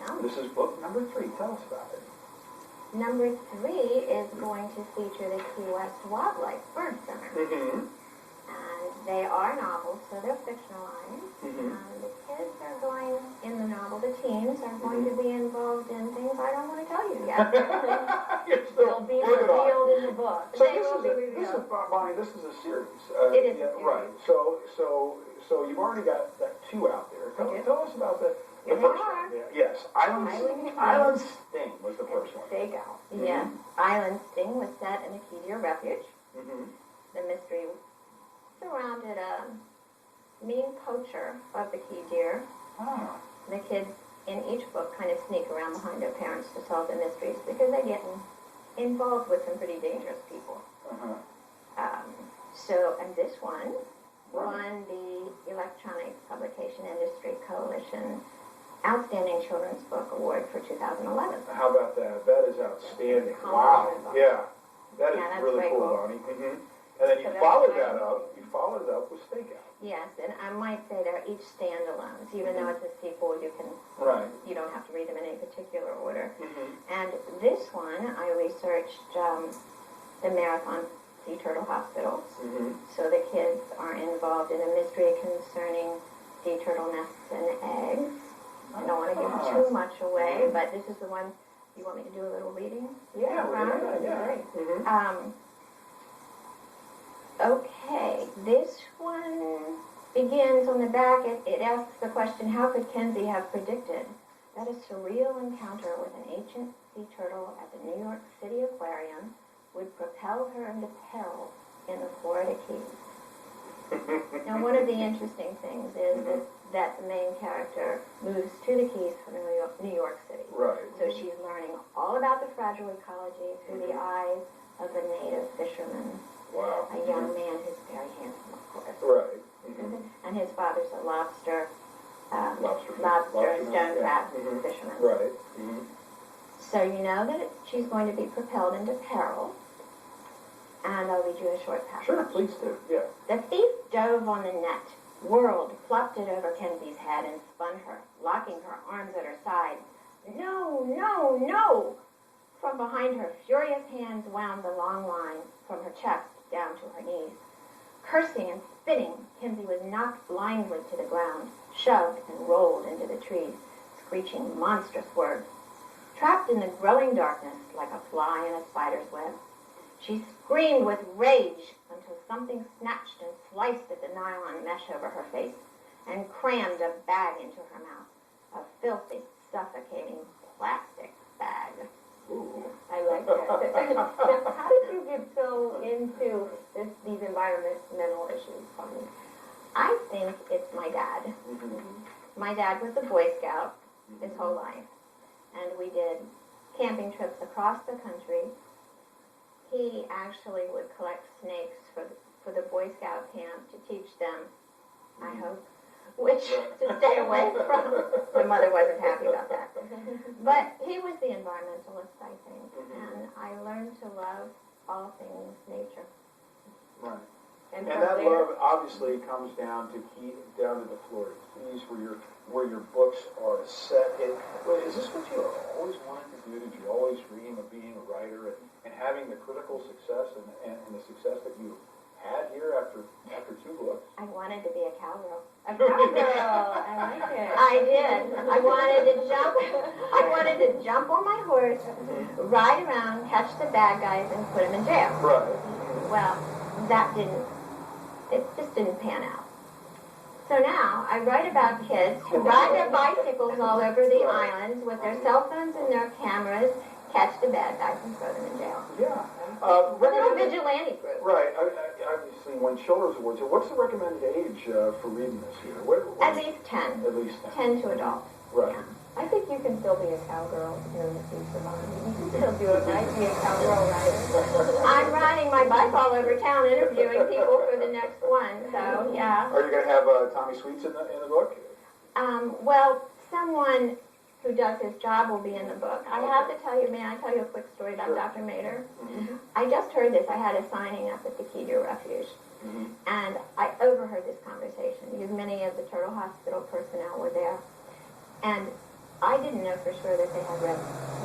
Yeah. This is book number 3. Tell us about it. Number 3 is going to feature the Key West Wildlife Bird Center. Mm-hmm. And they are novels, so they're fictionalized. Mm-hmm. The kids are going, in the novel, the teens are going to be involved in things I don't want to tell you yet. They'll be revealed in the book. So this is Bonnie, this is a series. It is a series. Right. So you've already got 2 out there. Tell us about the Here first they are. one. Yeah. Yes. Island Sting was the first one. There you go. Yes. Island Sting was set in a Key Deer refuge. Mm-hmm. The mystery surrounded a mean poacher of the Key Deer. Ah. The kids in each book kind of sneak around behind their parents to solve the mysteries because they get involved with some pretty dangerous people. Uh-huh. And this one won the Electronic Publication Industry Coalition Outstanding Children's Book Award for 2011. How about that? That is outstanding. Wow. Yeah. That is really cool, Bonnie. Mm-hmm. And then you followed that up. You followed it up with Stakeout. Yes, and I might say they're each standalones. Even though it's a sequel, you don't have to read them in any particular order. Mm-hmm. And this one, I researched the Marathon Sea Turtle Hospitals. Mm-hmm. So the kids are involved in a mystery concerning sea turtle nests and eggs. I don't want to give too much away, but this is the one. You want me to do a little reading? Yeah. Great. Mm-hmm. Okay, this one begins on the back. It asks the question, how could Kenzie have predicted that a surreal encounter with an ancient sea turtle at the New York City Aquarium would propel her into peril in the Florida Keys? Now, one of the interesting things is that the main character moves to the Keys from New York City. Right. So she's learning all about the fragile ecology through the eyes of a native fisherman. Wow. A young man who's very handsome, of course. Right. Mm-hmm. And his father's a lobster lobster stone crab mm-hmm. fisherman. Right. Mm-hmm. So you know that she's going to be propelled into peril. And I'll read you a short passage. Sure, please do. Yeah. The thief dove on the net, whirled, flopped it over Kenzie's head, and spun her, locking her arms at her sides. No, no, no! From behind her, furious hands wound the long line from her chest down to her knees. Cursing and spitting, Kenzie was knocked blindly to the ground, shoved and rolled into the trees, screeching monstrous words. Trapped in the growing darkness like a fly in a spider's web, she screamed with rage until something snatched and sliced at the nylon mesh over her face and crammed a bag into her mouth, a filthy, suffocating plastic bag. Ooh. I like that. Now, how did you get so into these environmental issues? I think it's my dad. Mm-hmm. My dad was a Boy Scout his whole life, and we did camping trips across the country. He actually would collect snakes for the Boy Scout camp to teach them, I hope, which to stay away from. My mother wasn't happy about that. But he was the environmentalist, I think, and I learned to love all things nature. Right. And that love obviously comes down to the Florida Keys, where your books are set. Is this what you always wanted to do? Did you always dream of being a writer and having the critical success and the success that you had here after 2 books? I wanted to be a cowgirl. A cowgirl. I like it. I did. I wanted to jump on my horse, ride around, catch the bad guys, and put them in jail. Right. Well, it just didn't pan out. So now I write about kids who ride their bicycles all over the islands with their cell phones and their cameras, catch the bad guys and throw them in jail. Yeah. A little vigilante group. Right. Obviously, when Children's Awards, what's the recommended age for reading this year? At least 10. At least 10. 10 to adults. Right. Yeah. I think you can still be a cowgirl here in the future, Bonnie. You can still do it, right? Be a cowgirl writer. I'm riding my bike all over town interviewing people for the next one, so yeah. Are you going to have Tommy Sweets in the book? Well, someone who does his job will be in the book. I have to tell you, may I tell you a quick story about Dr. Mater? Mm-hmm. I just heard this. I had a signing up at the Key Deer Refuge, and I overheard this conversation because many of the Turtle Hospital personnel were there. And I didn't know for sure that they had read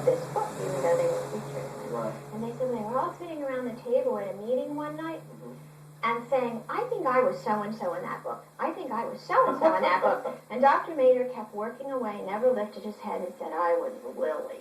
this book, even though they were featured in it. Right. And they said they were all sitting around the table at a meeting one night Mhm. and saying, I think I was so-and-so in that book. I think I was so-and-so in that book. And Dr. Mater kept working away, never lifted his head and said, I was Lily.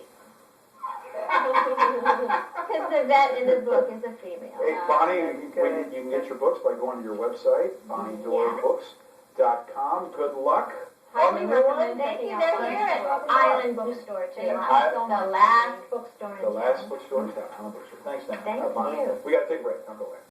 Because the vet in the book is a female. Hey, Bonnie, you good. can get your books by going to your website, BonnieDoerrbooks.com. Good luck. Highly on the new one. recommend Thank checking you. out They're Bonnie's here at book. Bookstore. Island Bookstore, too. Thank you so The much. last bookstore in The last town. bookstore in town, Island Bookstore. Thanks, Dan. Thank Bonnie. you. We got to take a break. Don't go away.